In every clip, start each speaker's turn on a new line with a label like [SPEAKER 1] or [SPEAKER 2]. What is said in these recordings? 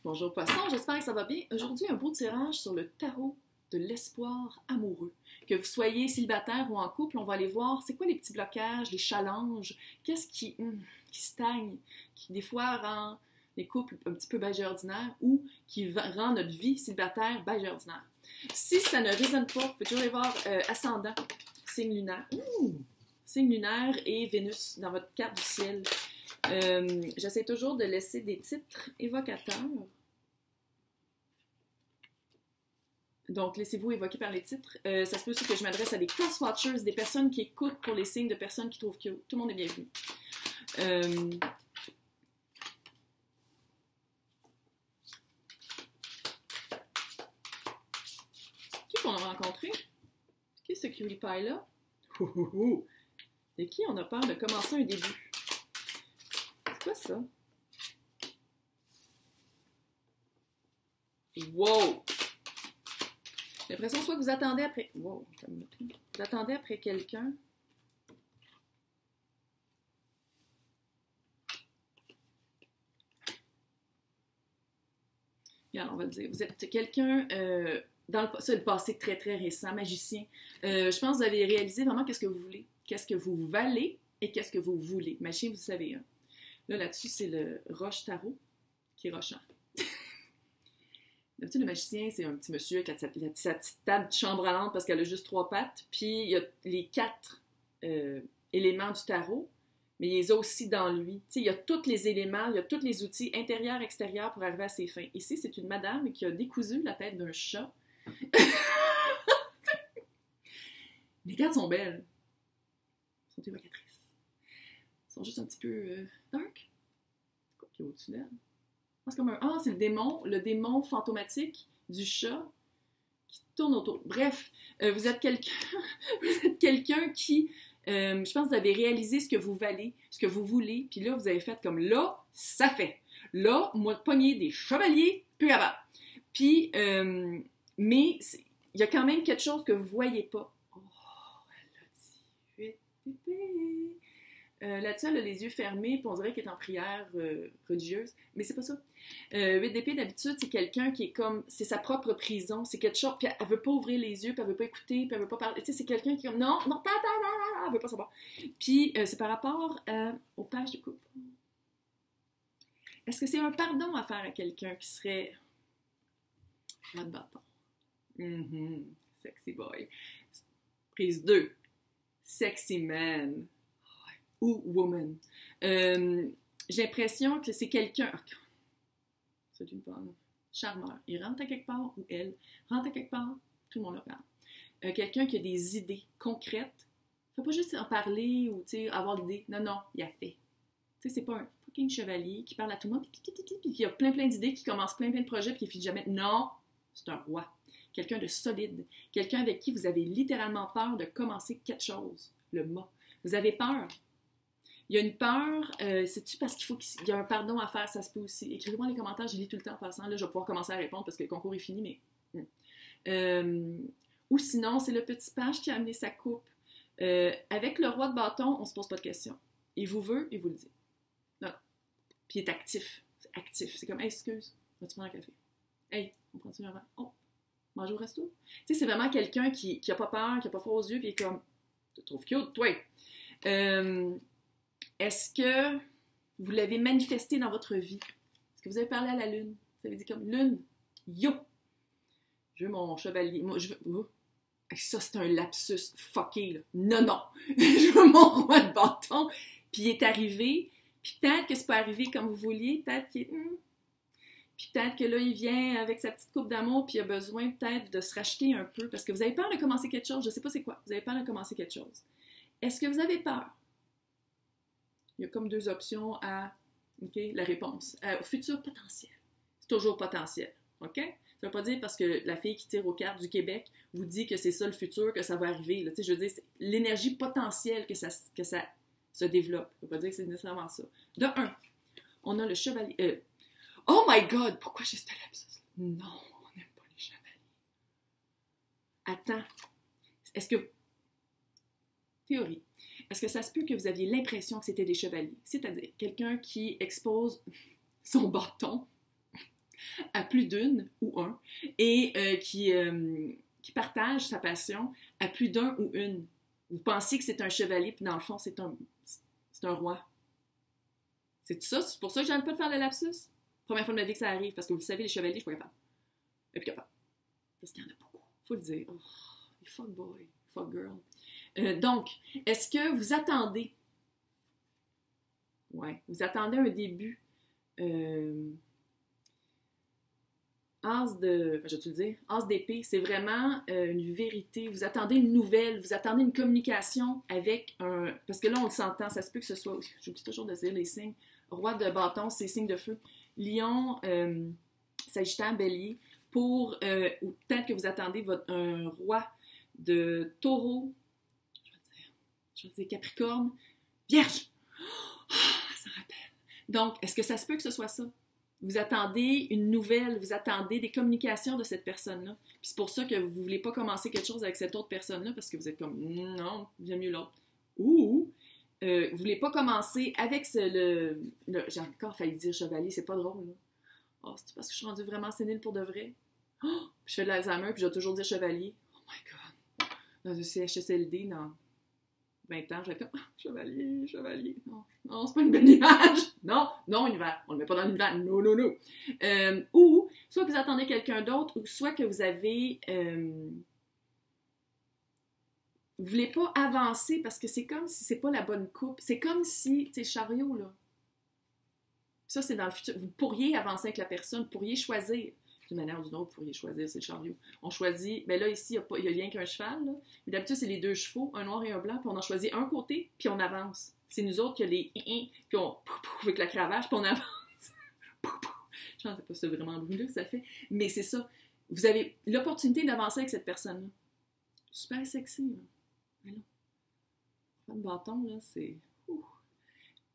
[SPEAKER 1] Bonjour Poisson, j'espère que ça va bien. Aujourd'hui, un beau tirage sur le tarot de l'espoir amoureux. Que vous soyez célibataire ou en couple, on va aller voir c'est quoi les petits blocages, les challenges, qu'est-ce qui stagne, qui des fois rend les couples un petit peu beige et ordinaire ou qui rend notre vie célibataire beige et ordinaire. Si ça ne résonne pas, vous pouvez toujours aller voir ascendant, signe lunaire. Signe lunaire et Vénus dans votre carte du ciel. J'essaie toujours de laisser des titres évocateurs. Donc, laissez-vous évoquer par les titres. Ça se peut aussi que je m'adresse à des cross-watchers, des personnes qui écoutent pour les signes de personnes qui trouvent cute. Tout le monde est bienvenu. Qui qu'on a rencontré? Qui est ce cutie pie-là? De qui on a peur de commencer un début? C'est quoi ça? Wow! J'ai l'impression soit que vous attendez après... Wow! Vous attendez après quelqu'un. Regarde, on va le dire. Vous êtes quelqu'un... dans le passé très, très récent, magicien. Je pense que vous avez réalisé vraiment qu'est-ce que vous voulez. Qu'est-ce que vous valez et qu'est-ce que vous voulez. Magicien, vous savez, hein? Là-dessus, c'est le Roche Tarot qui est rochant. D'habitude, le magicien, c'est un petit monsieur avec sa petite table de chambre à lampe parce qu'elle a juste 3 pattes. Puis, il y a les 4 éléments du tarot, mais il les a aussi dans lui. T'sais, il y a tous les éléments, il y a tous les outils intérieurs, extérieurs pour arriver à ses fins. Ici, c'est une madame qui a décousu la tête d'un chat. Les cartes sont belles. Elles sont évocatrices. Elles sont juste un petit peu dark. Quoi qu'il y a au-dessus d'elle? C'est comme un... Ah, c'est le démon fantomatique du chat qui tourne autour. Bref, vous êtes quelqu'un qui, je pense que vous avez réalisé ce que vous valez, ce que vous voulez, puis là, vous avez fait comme là, ça fait. Là, moi, pogner des chevaliers, plus avant. Puis, mais il y a quand même quelque chose que vous ne voyez pas. Oh, elle a dit 8 bébés. Là-dessus, elle a les yeux fermés, puis on dirait qu'elle est en prière religieuse, mais c'est pas ça. 8 d'épée, d'habitude, c'est quelqu'un qui est comme, c'est sa propre prison, c'est quelque chose, puis elle veut pas ouvrir les yeux, puis elle veut pas écouter, puis elle veut pas parler, tu sais, c'est quelqu'un qui est comme, non, elle veut pas savoir. Puis c'est par rapport aux pages de couple. Est-ce que c'est un pardon à faire à quelqu'un qui serait roi de bâton? Sexy boy. Prise 2. Sexy man. Ou woman. J'ai l'impression que c'est quelqu'un... C'est une bonne... Charmeur. Il rentre à quelque part, ou elle rentre à quelque part, tout le monde le parle. Quelqu'un qui a des idées concrètes. Faut pas juste en parler ou avoir l'idée. Non, il a fait. C'est pas un fucking chevalier qui parle à tout le monde, puis qui a plein d'idées, qui commence plein de projets, puis qui finit jamais. Non, c'est un roi. Quelqu'un de solide. Quelqu'un avec qui vous avez littéralement peur de commencer quelque chose. Le mât. Vous avez peur. Il y a une peur, c'est-tu parce qu'il y a un pardon à faire, ça se peut aussi. Écrivez-moi dans les commentaires, je lis tout le temps en passant. Là, je vais pouvoir commencer à répondre parce que le concours est fini, mais... ou sinon, c'est le petit page qui a amené sa coupe. Avec le roi de bâton, on se pose pas de questions. Il vous veut, il vous le dit. Non. Puis il est actif. C'est actif. C'est comme, hey, excuse, vas-tu prendre un café? Hey, on prend-tu un verre? Oh, manger au resto? Tu sais, c'est vraiment quelqu'un qui a pas peur, qui a pas froid aux yeux, puis qui est comme, tu te trouves cute, toi? Est-ce que vous l'avez manifesté dans votre vie? Est-ce que vous avez parlé à la lune? Vous avez dit comme, lune, yo! Je veux mon chevalier. Moi, je veux... Oh. Ça, c'est un lapsus fucké, là. Non! Je veux mon roi de bâton. Puis il est arrivé, puis peut-être que c'est pas arrivé comme vous vouliez, peut-être qu'il est... Puis peut-être que là, il vient avec sa petite coupe d'amour, puis il a besoin peut-être de se racheter un peu, parce que vous avez peur de commencer quelque chose. Je sais pas c'est quoi. Vous avez peur de commencer quelque chose. Est-ce que vous avez peur? Il y a comme 2 options à la réponse. Au futur potentiel. C'est toujours potentiel. OK? Ça ne veut pas dire parce que la fille qui tire aux cartes du Québec vous dit que c'est ça le futur, que ça va arriver. Là. Je veux dire, c'est l'énergie potentielle que ça se développe. Ça ne veut pas dire que c'est nécessairement ça. De 1, on a le chevalier. Oh my God! Pourquoi j'ai ce lapsus? Non, on n'aime pas les chevaliers. Attends. Est-ce que... Théorie. Est-ce que ça se peut que vous aviez l'impression que c'était des chevaliers? C'est-à-dire quelqu'un qui expose son bâton à plus d'une ou un et qui partage sa passion à plus d'un ou une. Vous pensez que c'est un chevalier, puis dans le fond, c'est un roi. C'est ça? C'est pour ça que j'aime pas de faire le lapsus? Première fois de ma vie que ça arrive, parce que vous le savez, les chevaliers, je suis pas capable. Je suis plus capable. Parce qu'il y en a beaucoup. Faut le dire. Oh, les fuck boy, fuck girl. Donc, est-ce que vous attendez? Ouais, vous attendez un début. As de, je vais te le dire, as d'épée, c'est vraiment une vérité. Vous attendez une nouvelle, vous attendez une communication avec un... Parce que là, on le s'entend, ça se peut que ce soit... J'oublie toujours de dire les signes. Roi de bâton, c'est signe de feu. Lion, Sagittaire, Bélier. Ou peut-être que vous attendez un roi de taureau, je vais dire Capricorne, Vierge. Ça rappelle. Donc, est-ce que ça se peut que ce soit ça? Vous attendez une nouvelle, vous attendez des communications de cette personne-là. Puis c'est pour ça que vous ne voulez pas commencer quelque chose avec cette autre personne-là parce que vous êtes comme non, j'aime mieux l'autre. Ou vous ne voulez pas commencer avec j'ai encore failli dire chevalier, c'est pas drôle. Là. Oh, c'est parce que je suis rendue vraiment sénile pour de vrai. Oh, je fais de l'Alzheimer puis je vais toujours dire chevalier. Oh my god. Dans un CHSLD, dans 20 ans, je vais être comme chevalier. Non, c'est pas une belle image. Non, univers. On le met pas dans l'univers. Non. Ou, soit que vous attendez quelqu'un d'autre, ou soit que vous avez... vous voulez pas avancer parce que c'est comme si c'est pas la bonne coupe. C'est comme si, tu sais, chariot, là. Ça, c'est dans le futur. Vous pourriez avancer avec la personne, vous pourriez choisir. D'une manière ou d'une autre, vous pourriez choisir, c'est le chariot. On choisit, ben là, ici, il y a rien qu'un cheval, là. Mais d'habitude, c'est les deux chevaux, un noir et un blanc, puis on en choisit un côté, puis on avance. C'est nous autres qui a les puis on, avec la cravache, puis on avance. Je ne sais pas si c'est vraiment le bruit que ça fait, mais c'est ça. Vous avez l'opportunité d'avancer avec cette personne-là. Super sexy, là. Mais là, pas de bâton, là, c'est...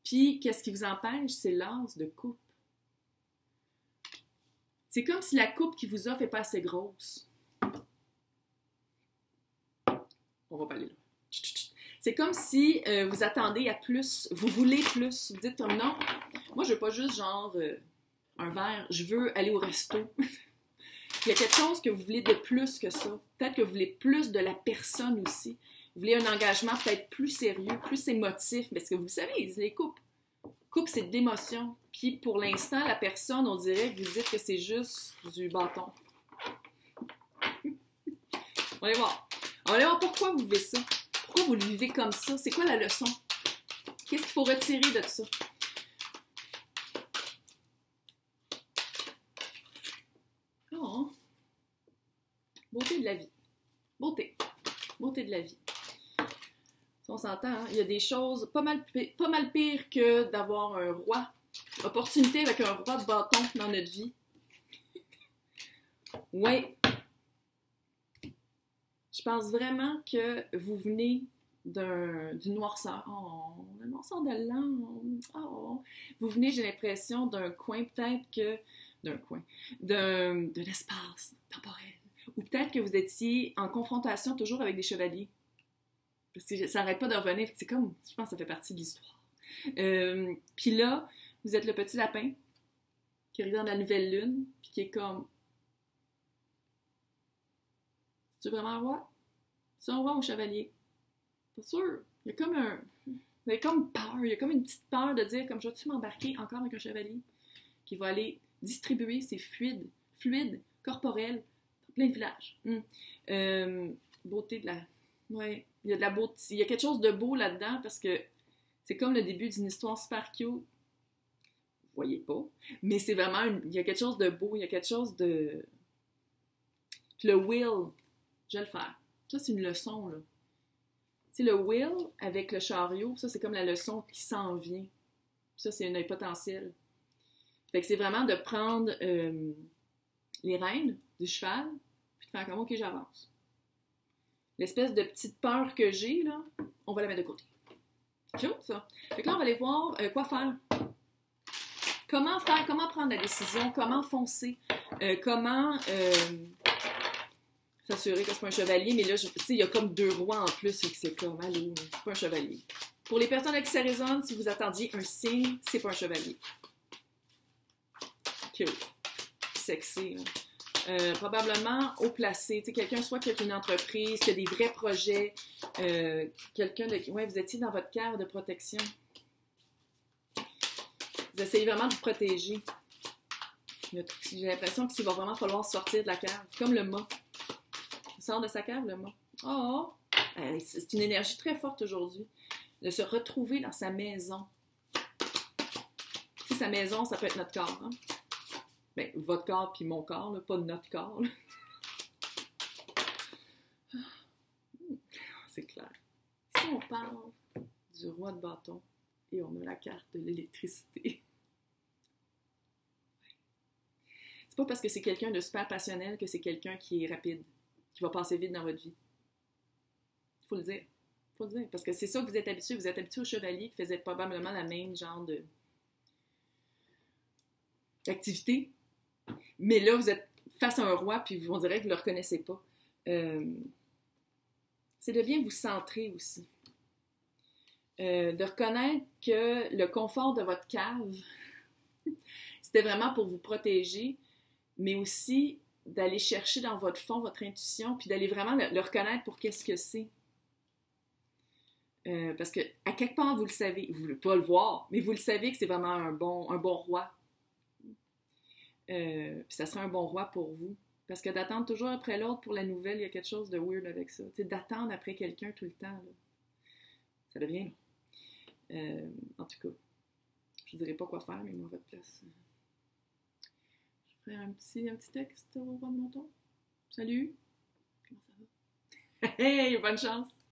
[SPEAKER 1] Puis, qu'est-ce qui vous empêche? C'est l'as de coupe. C'est comme si la coupe qui vous offre n'est pas assez grosse. On va pas aller là. C'est comme si vous attendez à plus, vous voulez plus. Vous dites non, moi je veux pas juste genre un verre, je veux aller au resto. Il y a quelque chose que vous voulez de plus que ça. Peut-être que vous voulez plus de la personne aussi. Vous voulez un engagement peut-être plus sérieux, plus émotif. Parce que vous savez, les couples. Couple, c'est de l'émotion. Puis pour l'instant, la personne, on dirait que vous dites que c'est juste du bâton. On va aller voir. On va aller voir pourquoi vous vivez ça. Pourquoi vous le vivez comme ça? C'est quoi la leçon? Qu'est-ce qu'il faut retirer de ça? Oh! Beauté de la vie. Beauté. Beauté de la vie. On s'entend, hein? Il y a des choses pas mal pires que d'avoir un roi. Opportunité avec un roi de bâton dans notre vie. Oui. Je pense vraiment que vous venez d'une noirceur. Oh, la noirceur de l'âme. Oh. Vous venez, j'ai l'impression, d'un coin, peut-être que... de l'espace temporel. Ou peut-être que vous étiez en confrontation toujours avec des chevaliers. Parce que ça n'arrête pas de revenir. C'est comme, je pense que ça fait partie de l'histoire. Puis là, vous êtes le petit lapin qui arrive dans la nouvelle lune, puis qui est comme... C'est-tu vraiment un roi? C'est un roi ou un chevalier? Pas sûr. Il y a comme Vous avez comme peur. Il y a comme une petite peur de dire, comme, je vais-tu m'embarquer encore avec un chevalier qui va aller distribuer ses fluides corporels dans plein de villages. Beauté de la... Ouais. Il y a de la beauté, il y a quelque chose de beau là-dedans parce que c'est comme le début d'une histoire super cute. Vous voyez pas, mais c'est vraiment, il y a quelque chose de beau, il y a quelque chose de... Puis le will, je vais le faire. Ça, c'est une leçon, là. Tu sais, le will avec le chariot, ça, c'est comme la leçon qui s'en vient. Ça, c'est un œil potentiel. Fait que c'est vraiment de prendre les rênes du cheval, puis de faire comme, OK, j'avance. L'espèce de petite peur que j'ai, là, on va la mettre de côté. Cute, ça. Fait que là, on va aller voir quoi faire. Comment faire, comment prendre la décision, comment foncer, comment s'assurer que c'est pas un chevalier, mais là, tu sais, il y a comme deux rois en plus, et que c'est comme, allô, c'est pas un chevalier. Pour les personnes avec qui ça résonne, si vous attendiez un signe, c'est pas un chevalier. Cute. sexy. Probablement haut placé. Quelqu'un soit qui a une entreprise, qui a des vrais projets. Quelqu'un de... Ouais, vous étiez dans votre cave de protection. Vous essayez vraiment de vous protéger. J'ai l'impression qu'il va vraiment falloir sortir de la cave. Comme le mât. Il sort de sa cave, le mât. Oh! C'est une énergie très forte aujourd'hui. De se retrouver dans sa maison. Sa maison, ça peut être notre corps. Hein? Ben, votre corps puis mon corps, là, pas notre corps. C'est clair. Si on parle du roi de bâton et on a la carte de l'électricité. C'est pas parce que c'est quelqu'un de super passionnel que c'est quelqu'un qui est rapide, qui va passer vite dans votre vie. Il faut le dire. Faut le dire. Parce que c'est ça que vous êtes habitué. Vous êtes habitué au chevalier qui faisait probablement la même genre d'activité. Mais là, vous êtes face à un roi, puis on dirait que vous ne le reconnaissez pas. C'est de bien vous centrer aussi. De reconnaître que le confort de votre cave, c'était vraiment pour vous protéger, mais aussi d'aller chercher dans votre fond, votre intuition, puis d'aller vraiment le reconnaître pour qu'est-ce que c'est. Parce que à quelque part, vous le savez, vous ne voulez pas le voir, mais vous le savez que c'est vraiment un bon roi. Puis ça serait un bon roi pour vous. Parce que d'attendre toujours après l'autre pour la nouvelle, il y a quelque chose de weird avec ça. Tu sais, d'attendre après quelqu'un tout le temps, là, ça devient long. En tout cas, je ne dirais pas quoi faire, mais moi, à votre place, je ferai un petit texte au roi de mon tour. Salut! Comment ça va? Hey, bonne chance!